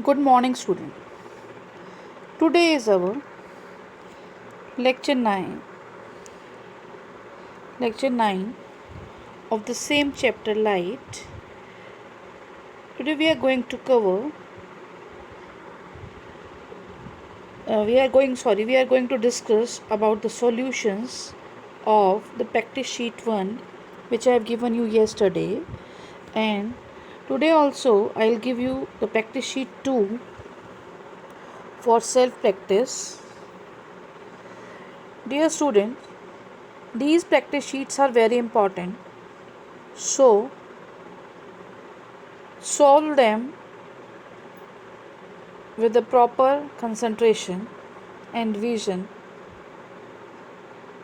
Good morning, student. Today is our lecture 9, lecture 9 of the same chapter Light. Today we are going to cover we are going to discuss about the solutions of the practice sheet 1 which I have given you yesterday, and today also I'll give you the practice sheet 2 for self practice. Dear student, these practice sheets are very important, so solve them with the proper concentration and vision,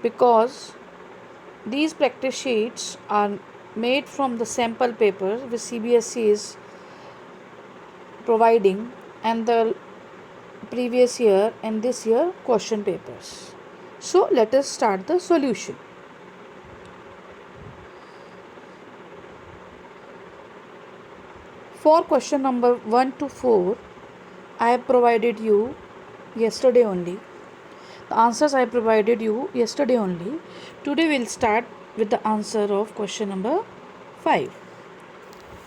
because these practice sheets are made from the sample paper which CBSE is providing, and the previous year and this year question papers. So let us start the solution. For question number 1 to 4, I have provided you yesterday only. The answers I provided you yesterday only. Today we'll start with the answer of question number 5.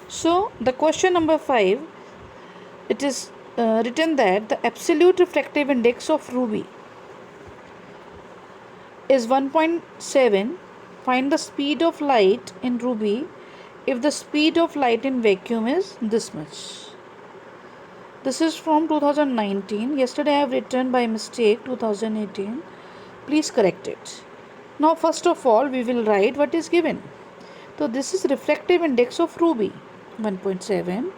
So the question number 5, it is written that the absolute refractive index of ruby is 1.7. Find the speed of light in ruby if the speed of light in vacuum is this much. This is from 2019. Yesterday I have written by mistake 2018. Please correct it. Now first of all we will write what is given. So this is refractive index of ruby 1.7,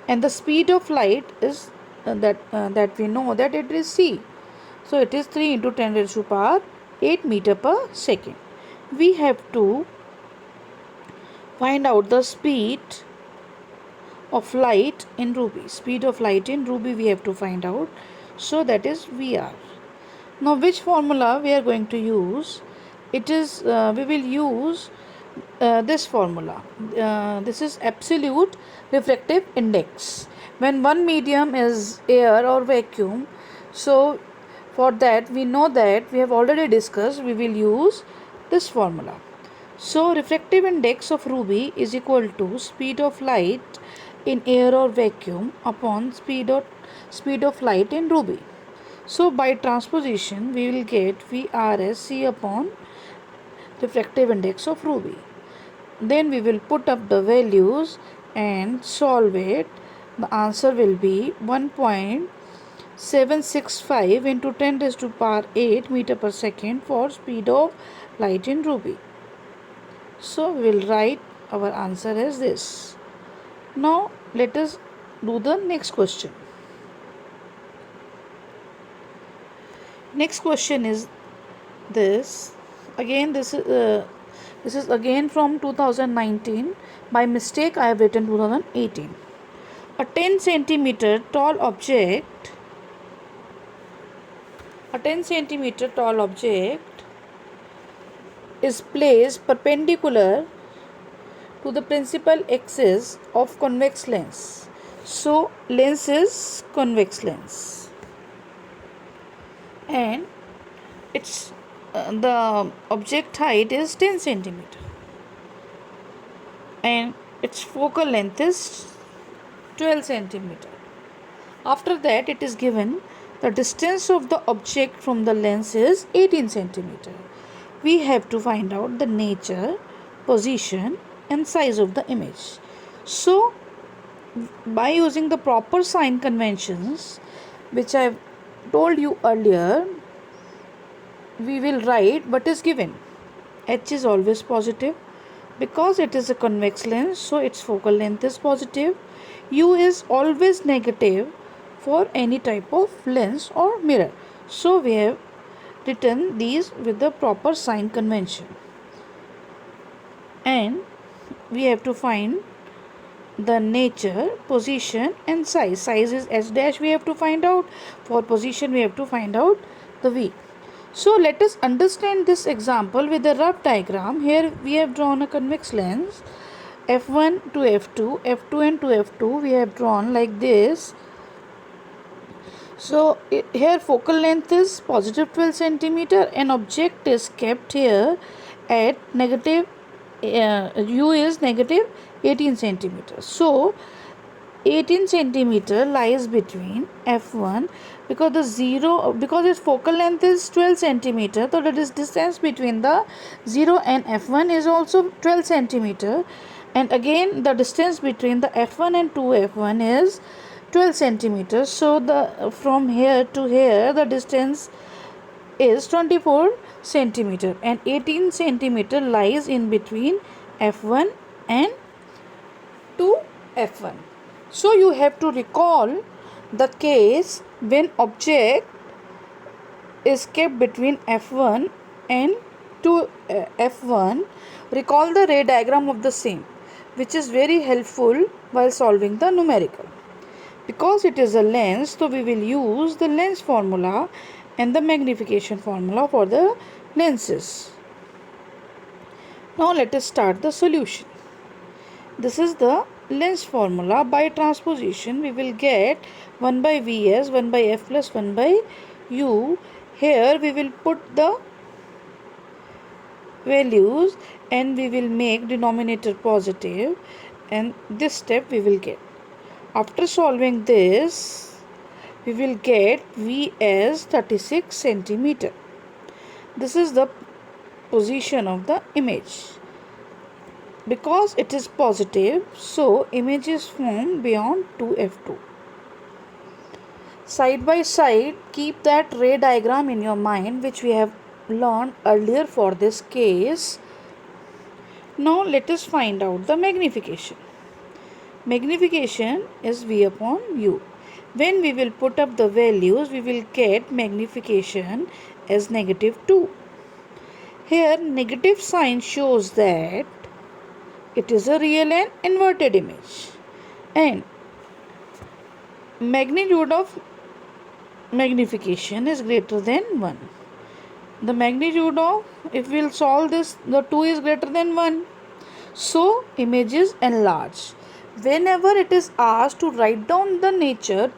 and the speed of light is that we know that it is c. So it is 3 into 10 raised to power 8 meter per second. We have to find out the speed of light in ruby. Speed of light in ruby we have to find out. So that is VR. Now which formula we are going to use? It is we will use this formula. This is absolute refractive index. When one medium is air or vacuum, so for that we know that we have already discussed, we will use this formula. So refractive index of ruby is equal to speed of light in air or vacuum upon speed of light in ruby. So by transposition we will get VR as C upon refractive index of ruby. Then we will put up the values and solve it. The answer will be 1.765 into 10 raised to power 8 meter per second for speed of light in ruby. So we will write our answer as this. Now let us do the next question. Next question is this. Again this is again from 2019. By mistake I have written 2018. A 10 centimeter tall object is placed perpendicular to the principal axis of convex lens. So lens is convex lens, and its the object height is 10 centimeter and its focal length is 12 centimeter. After that it is given the distance of the object from the lens is 18 centimeter. We have to find out the nature, position and size of the image. So by using the proper sign conventions which I have told you earlier, we will write what is given. H is always positive because it is a convex lens, so its focal length is positive. U is always negative for any type of lens or mirror. So we have written these with the proper sign convention. And we have to find the nature, position and size. Size is S dash we have to find out. For position we have to find out the V. So let us understand this example with a rough diagram. Here we have drawn a convex lens f1 to f2, f2 and to f2 we have drawn like this. So here focal length is positive 12 centimeter and object is kept here at negative u is negative 18 centimeter. So 18 centimeter lies between f1 because its focal length is 12 centimeter, so the distance between the 0 and f1 is also 12 centimeter, and again the distance between the f1 and 2f1 is 12 centimeters. So the from here to here the distance is 24 centimeter and 18 centimeter lies in between f1 and 2f1. So you have to recall the case when object is kept between f1 and 2f1. Recall the ray diagram of the same, which is very helpful while solving the numerical. Because it is a lens, so we will use the lens formula and the magnification formula for the lenses. Now let us start the solution. This is the lens formula. By transposition we will get 1 by Vs 1 by f plus 1 by u. Here we will put the values and we will make denominator positive, and this step we will get. After solving this we will get V as 36 centimeter. This is the position of the image. Because it is positive, so image is formed beyond 2f2. Side by side, keep that ray diagram in your mind which we have learned earlier for this case. Now let us find out the magnification. Magnification is V upon U. When we will put up the values, we will get magnification as negative 2. Here negative sign shows that it is a real and inverted image, and magnitude of magnification is greater than 1. The magnitude of, if we will solve this, the 2 is greater than 1. So image is enlarged. Whenever it is asked to write down the nature,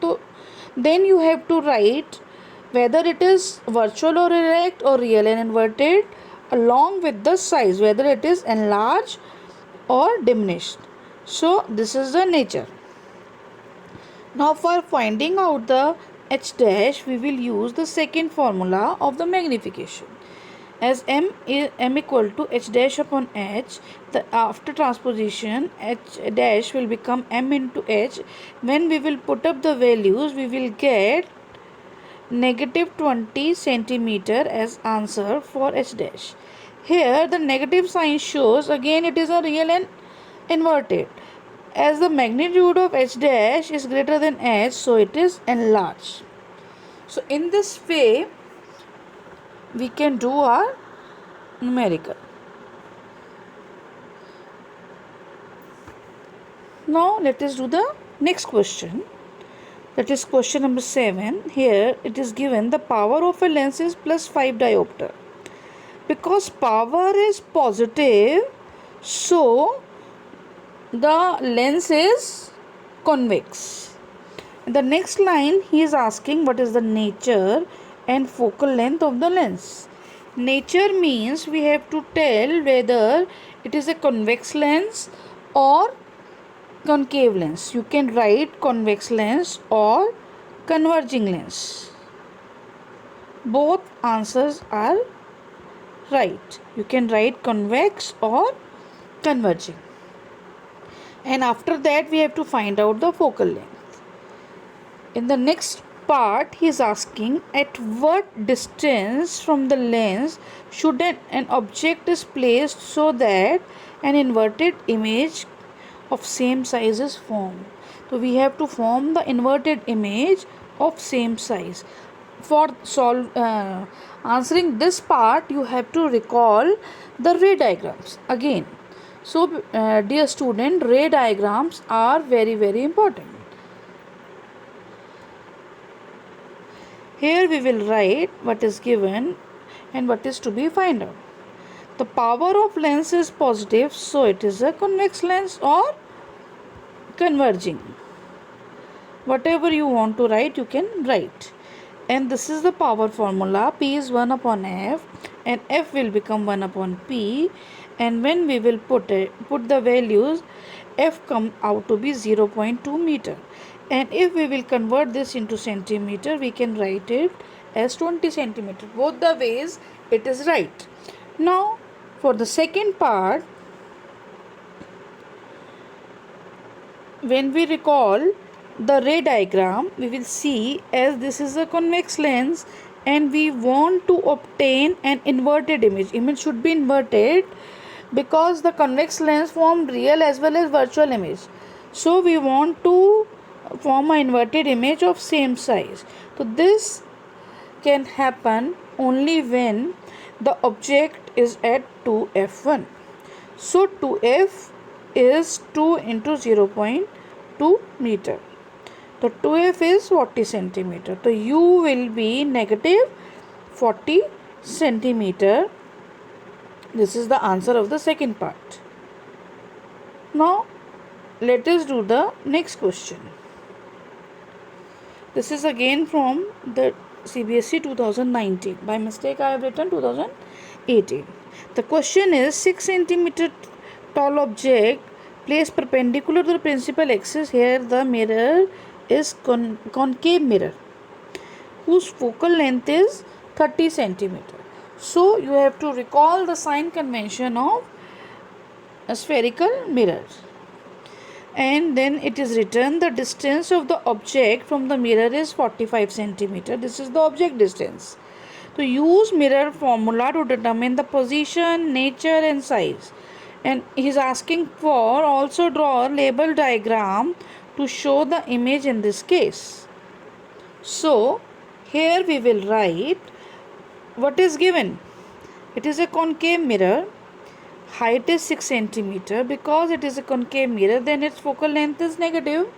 then you have to write whether it is virtual or erect or real and inverted, along with the size, whether it is enlarged or diminished. So this is the nature. Now for finding out the h dash, we will use the second formula of the magnification. As m equal to h dash upon h, after transposition h dash will become m into h. When we will put up the values, we will get negative 20 centimeter as answer for h dash. Here the negative sign shows again it is a real and inverted. As the magnitude of h dash is greater than h, so it is enlarged. So in this way we can do our numerical. Now let us do the next question. That is question number 7. Here it is given the power of a lens is plus 5 diopter. Because power is positive, so the lens is convex. In the next line he is asking what is the nature and focal length of the lens. Nature means we have to tell whether it is a convex lens or concave lens. You can write convex lens or converging lens. Both answers are right. You can write convex or converging. And after that we have to find out the focal length. In the next part he is asking at what distance from the lens should an object is placed so that an inverted image of same size is formed. So we have to form the inverted image of same size. For answering this part you have to recall the ray diagrams again. So dear student, ray diagrams are very important. Here we will write what is given and what is to be found out. The power of lens is positive, so it is a convex lens or converging. Whatever you want to write, you can write. And this is the power formula. P is 1 upon F, and F will become 1 upon P. And when we will put the values, F come out to be 0.2 meter. And if we will convert this into centimeter, we can write it as 20 centimeter. Both the ways it is right. Now for the second part, when we recall the ray diagram, we will see as this is a convex lens and we want to obtain an inverted image. Image should be inverted because the convex lens form real as well as virtual image. So we want to form an inverted image of same size. So this can happen only when the object is at 2f1. So 2f is 2 into 0.2 meter. So 2f is 40 centimeter. So u will be negative 40 centimeter. This is the answer of the second part. Now let us do the next question. This is again from the CBSE 2019. By mistake I have written 2018. The question is 6 centimeter tall object placed perpendicular to the principal axis. Here the mirror is concave mirror whose focal length is 30 centimeter. So you have to recall the sign convention of a spherical mirror. And then it is written the distance of the object from the mirror is 45 centimeter. This is the object distance. So use mirror formula to determine the position, nature and size. And he is asking for also draw a label diagram to show the image in this case. So here we will write what is given. It is a concave mirror. Height is 6 centimeter. Because it is a concave mirror, then its focal length is negative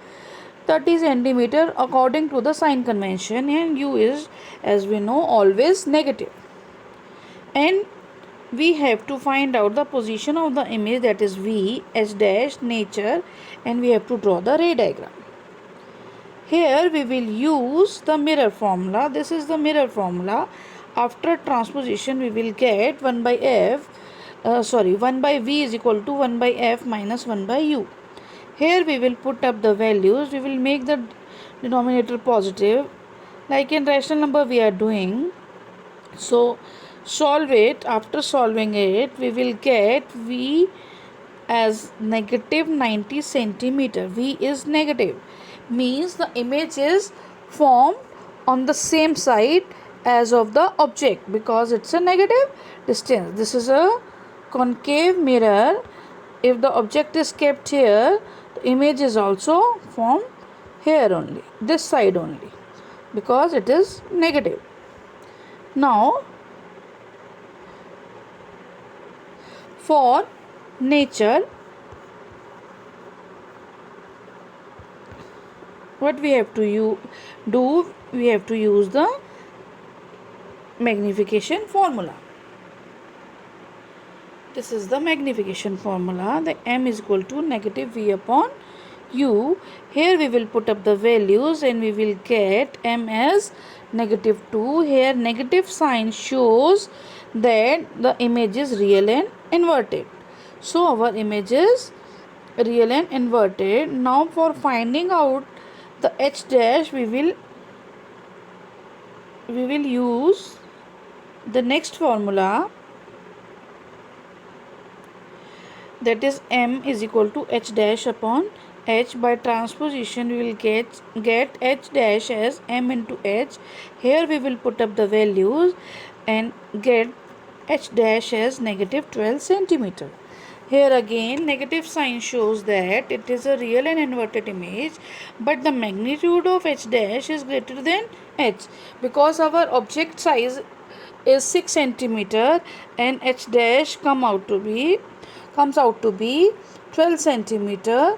30 centimeter according to the sign convention, and u is, as we know, always negative. And we have to find out the position of the image, that is v, h dash, nature, and we have to draw the ray diagram. Here we will use the mirror formula. This is the mirror formula. After transposition we will get 1 by v is equal to 1 by f minus 1 by u. Here we will put up the values. We will make the denominator positive like in rational number we are doing. So solve it. After solving it, we will get v as negative 90 centimeter. V is negative, means the image is formed on the same side as of the object because it's a negative distance. This is a concave mirror. If the object is kept here, the image is also formed here only, this side only, because it is negative. Now for nature, what we have to do, we have to use the magnification formula. This is the magnification formula. The m is equal to negative v upon u. Here we will put up the values and we will get m as negative 2. Here negative sign shows that the image is real and inverted. So our image is real and inverted. Now for finding out the h dash, we will use the next formula, that is m is equal to h dash upon h. By transposition we will get h dash as m into h. Here we will put up the values and get h dash as negative 12 centimeter. Here again negative sign shows that it is a real and inverted image, but the magnitude of h dash is greater than h because our object size is 6 centimeter and h dash comes out to be 12 centimeter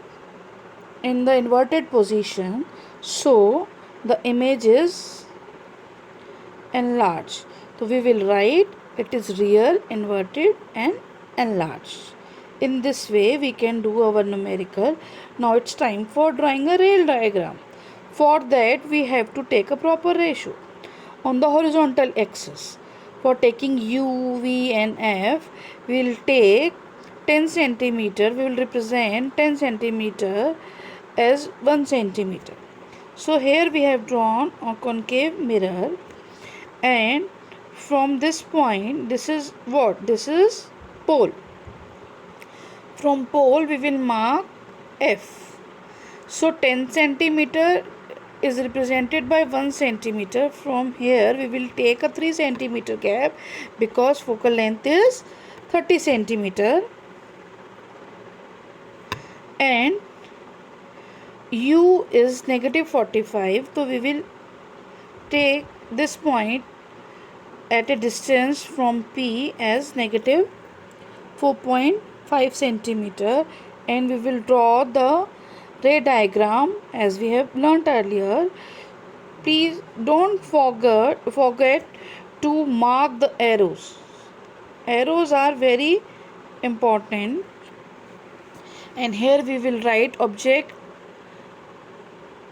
in the inverted position. So the image is enlarged. So we will write it is real, inverted and enlarged. In this way we can do our numerical. Now it's time for drawing a rail diagram. For that we have to take a proper ratio. On the horizontal axis, for taking U, V and F, we will take 10 centimeter, we will represent 10 centimeter as 1 centimeter. So here we have drawn a concave mirror, and from this point, this is what? This is pole. From pole we will mark F. So 10 centimeter is represented by 1 centimeter. From here we will take a 3 centimeter gap because focal length is 30 centimeter, and U is negative 45. So we will take this point at a distance from P as negative 4.5 centimeter, and we will draw the ray diagram as we have learnt earlier. Please don't forget to mark the arrows. Arrows are very important, and here we will write object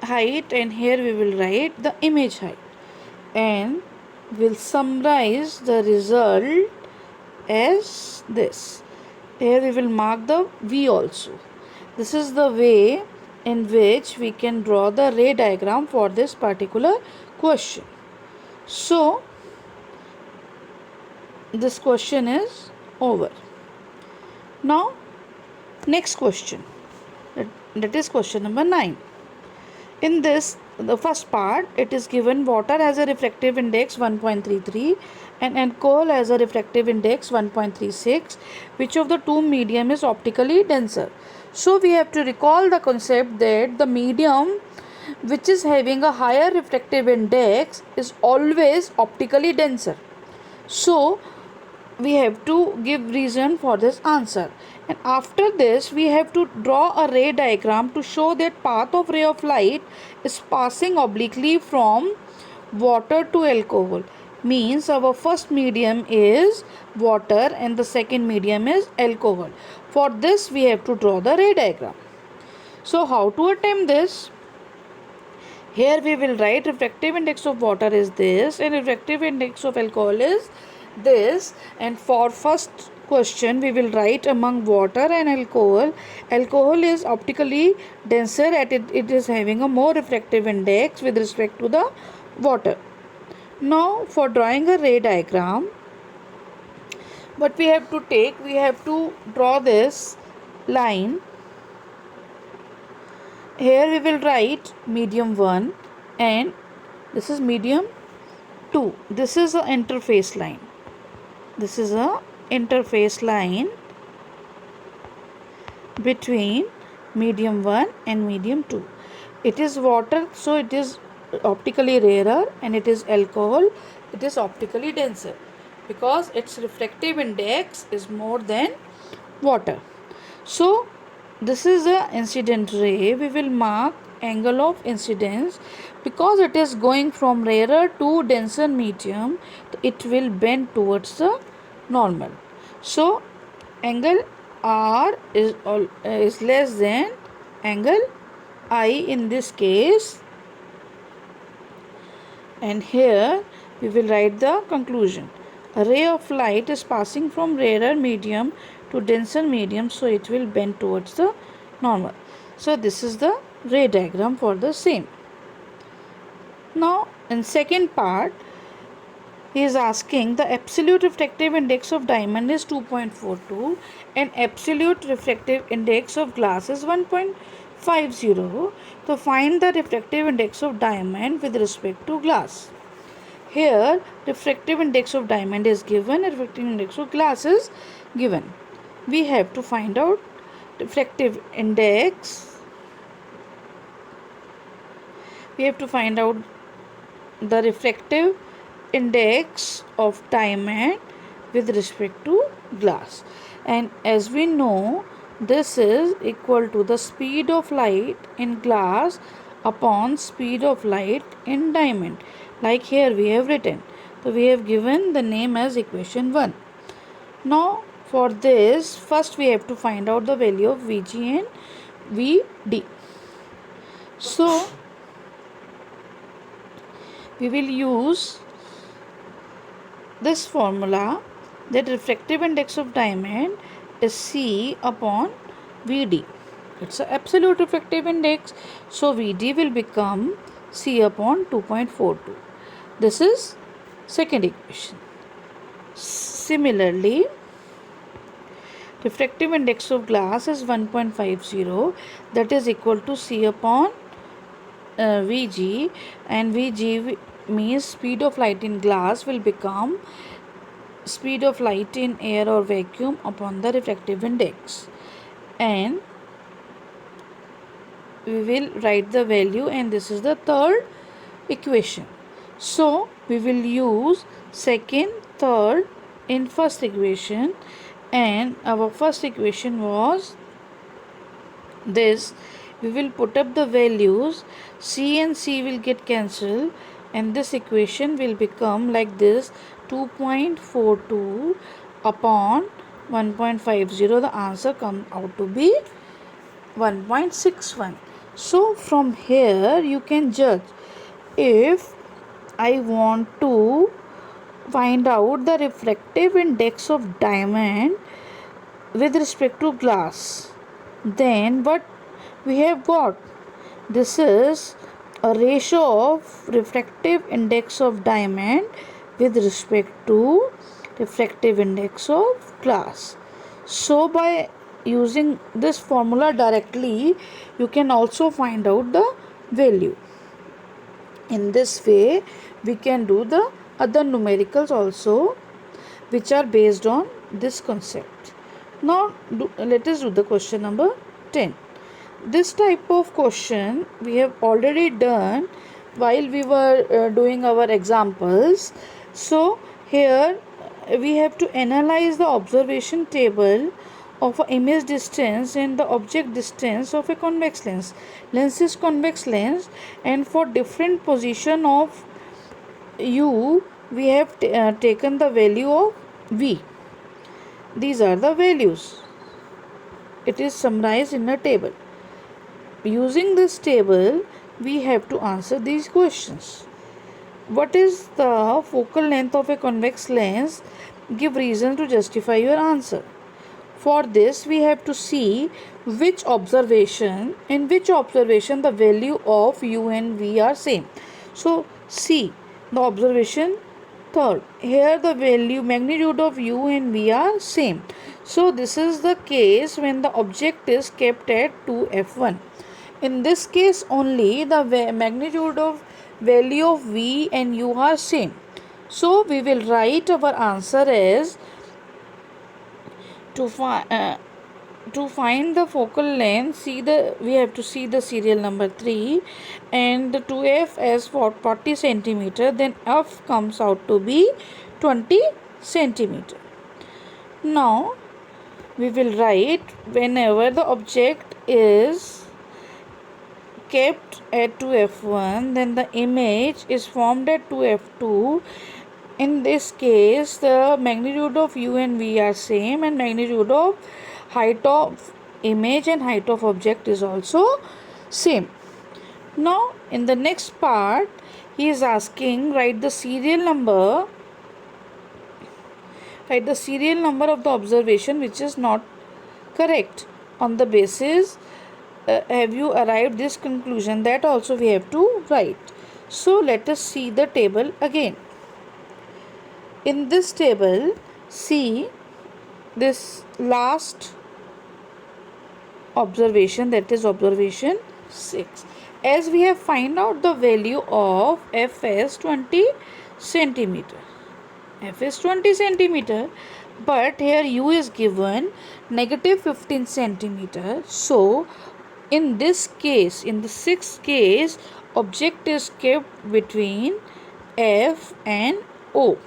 height, and here we will write the image height, and we'll summarize the result as this. Here we will mark the V also. This is the way in which we can draw the ray diagram for this particular question. So this question is over. Now next question, that is question number 9. In this, the first part, it is given water has a refractive index 1.33 and alcohol has a refractive index 1.36. Which of the two medium is optically denser? So we have to recall the concept that the medium which is having a higher refractive index is always optically denser. So we have to give reason for this answer, and after this we have to draw a ray diagram to show that path of ray of light is passing obliquely from water to alcohol. Means our first medium is water and the second medium is alcohol. For this we have to draw the ray diagram. So how to attempt this? Here we will write refractive index of water is this and refractive index of alcohol is this, and for first question we will write among water and alcohol. Alcohol is optically denser at it is having a more refractive index with respect to the water. Now for drawing a ray diagram, what we have to take, we have to draw this line. Here we will write medium 1 and this is medium 2. This is an interface line. This is a interface line between medium 1 and medium 2. It is water, so it is optically rarer, and it is alcohol, it is optically denser because its refractive index is more than water. So this is the incident ray. We will mark angle of incidence because it is going from rarer to denser medium, it will bend towards the normal. So angle R is less than angle I in this case, and here we will write the conclusion. A ray of light is passing from rarer medium to denser medium, so it will bend towards the normal. So this is the ray diagram for the same. Now in second part, he is asking the absolute refractive index of diamond is 2.42 and absolute refractive index of glass is 1.50. So find the refractive index of diamond with respect to glass. Here refractive index of diamond is given, refractive index of glass is given. We have to find out refractive index. We have to find out the refractive index of diamond with respect to glass, and as we know, this is equal to the speed of light in glass upon speed of light in diamond, like here we have written. So we have given the name as equation 1. Now for this, first we have to find out the value of Vg and Vd. So we will use this formula that refractive index of diamond is C upon VD. It's an absolute refractive index, so VD will become C upon 2.42. This is second equation. Similarly, refractive index of glass is 1.50, that is equal to C upon Vg, and Vg means speed of light in glass will become speed of light in air or vacuum upon the refractive index, and we will write the value, and this is the third equation. So we will use second, third in first equation, and our first equation was this. We will put up the values, C and C will get cancelled, and this equation will become like this: 2.42 upon 1.50. The answer comes out to be 1.61. So from here you can judge. If I want to find out the refractive index of diamond with respect to glass, then what we have got? This is a ratio of refractive index of diamond with respect to refractive index of glass. So by using this formula directly, you can also find out the value. In this way, we can do the other numericals also, which are based on this concept. Now let us do the question number 10. This type of question we have already done while we were doing our examples. So here we have to analyze the observation table of an image distance and the object distance of a convex lens. Lens is convex lens, and for different position of u we have taken the value of v. These are the values. It is summarized in a table. Using this table, we have to answer these questions. What is the focal length of a convex lens? Give reason to justify your answer. For this, we have to see in which observation the value of u and v are same. So see the observation third. Here the value magnitude of u and v are same. So this is the case when the object is kept at 2f1. In this case only the magnitude of value of v and u are same. So we will write our answer as to find the focal length. We have to see the serial number 3 and the 2f as 40 centimeter. Then f comes out to be 20 centimeter. Now we will write whenever the object is kept at 2f1, then the image is formed at 2f2. In this case, the magnitude of u and v are same, and magnitude of height of image and height of object is also same. Now in the next part, he is asking write the serial number of the observation which is not correct. On the basis have you arrived this conclusion, that also we have to write. So let us see the table again. In this table, see this last observation, that is observation 6. As we have find out the value of f as 20 centimeter. F is 20 centimeter, but here u is given negative 15 centimeter. So in this case, in the sixth case, object is kept between f and o.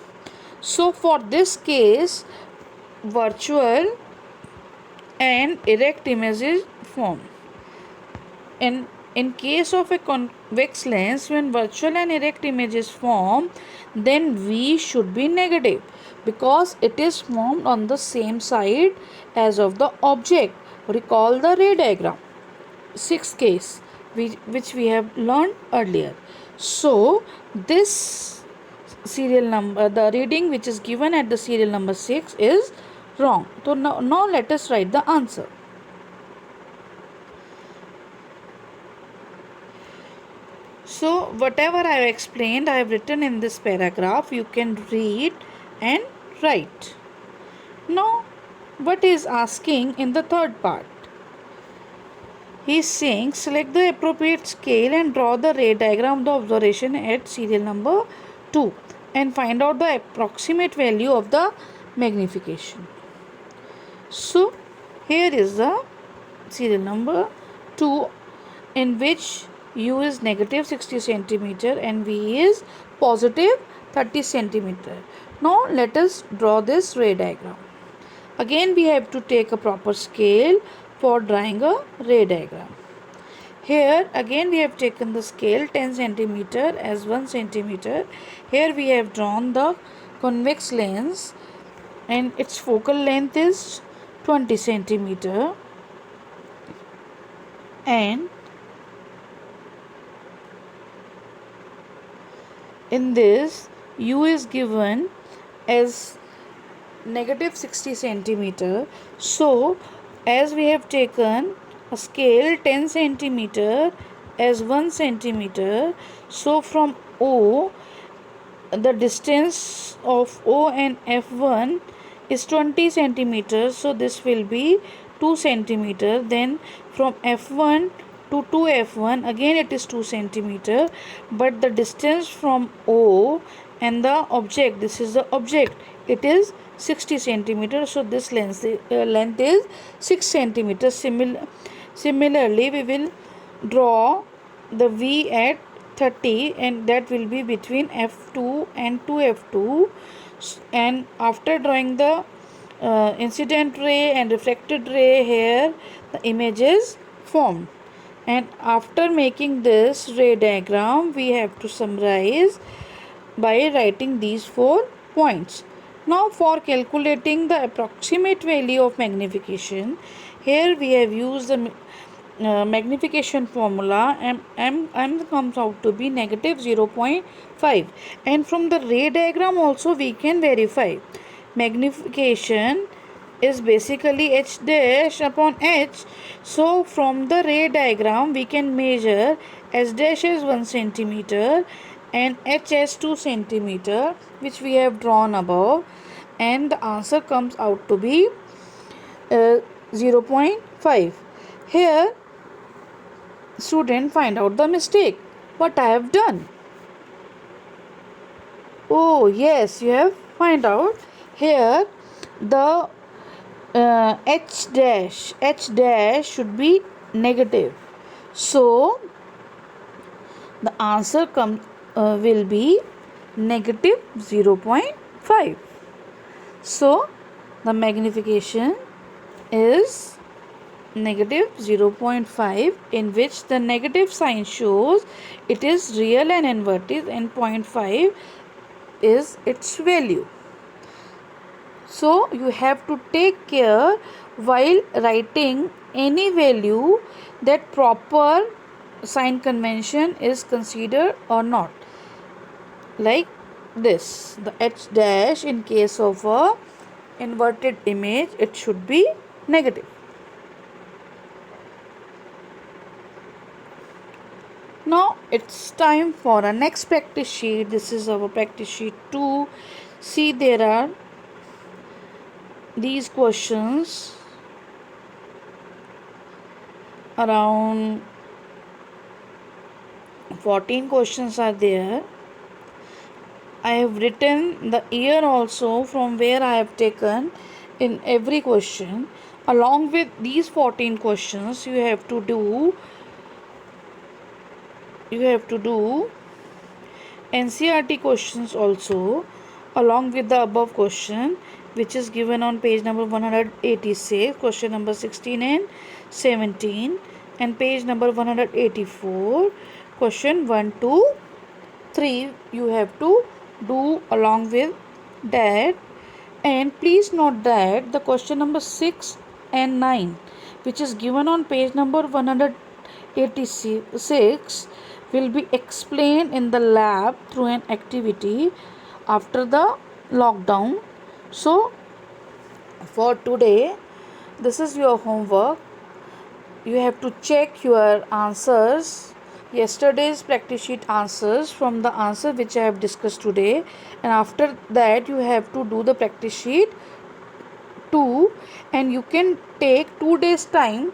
So for this case, virtual and erect image is formed. And in case of a convex lens, when virtual and erect image is formed, then v should be negative because it is formed on the same side as of the object. Recall the ray diagram, sixth case which we have learned earlier. So this serial number, the reading which is given at the serial number 6 is wrong. So now let us write the answer. So whatever I have explained, I have written in this paragraph. You can read and write. Now what is asking in the third part? He is saying select the appropriate scale and draw the ray diagram of the observation at serial number 2 and find out the approximate value of the magnification. So here is the serial number 2 in which U is negative 60 centimeter and V is positive 30 centimeter. Now let us draw this ray diagram. Again we have to take a proper scale for drawing a ray diagram. Here again we have taken the scale 10 centimeter as 1 centimeter. Here we have drawn the convex lens and its focal length is 20 centimeter, and in this U is given as negative 60 centimeter. So as we have taken a scale 10 centimeter as 1 centimeter, so from O, the distance of O and F1 is 20 centimeters, so this will be 2 centimeter. Then from F1 to 2F1 again it is 2 centimeter, but the distance from O and the object, this is the object, it is 60 centimeter, so this length is 6 centimeter. Similarly we will draw the V at 30 and that will be between F2 and 2F2, and after drawing the incident ray and reflected ray, here the image is formed, and after making this ray diagram we have to summarize by writing these 4 points. Now for calculating the approximate value of magnification, here we have used the magnification formula. M comes out to be negative 0.5, and from the ray diagram also we can verify. Magnification is basically h dash upon h, so from the ray diagram we can measure h dash as 1 centimeter and h as 2 centimeter, which we have drawn above, and the answer comes out to be 0.5. Here student, find out the mistake what I have done. Oh yes, you have find out. Here the h dash should be negative, so the answer will be negative 0.5. So the magnification is negative 0.5, in which the negative sign shows it is real and inverted, and 0.5 is its value. So you have to take care while writing any value that proper sign convention is considered or not. Like this, the h dash in case of a inverted image, it should be negative. Now it's time for our next practice sheet. This is our practice sheet 2. See, there are these questions, around 14 questions are there. I have written the year also from where I have taken in every question. Along with these 14 questions, you have to do NCERT questions also along with the above question, which is given on page number 186, question number 16 and 17, and page number 184, question 1 to 3 you have to do along with that. And please note that the question number 6 and 9, which is given on page number 186, will be explained in the lab through an activity after the lockdown. So for today, this is your homework. You have to check your answers, yesterday's practice sheet answers from the answer which I have discussed today, and after that you have to do the practice sheet 2, and you can take 2 days time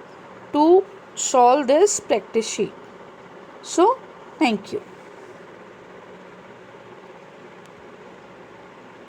to solve this practice sheet. So thank you.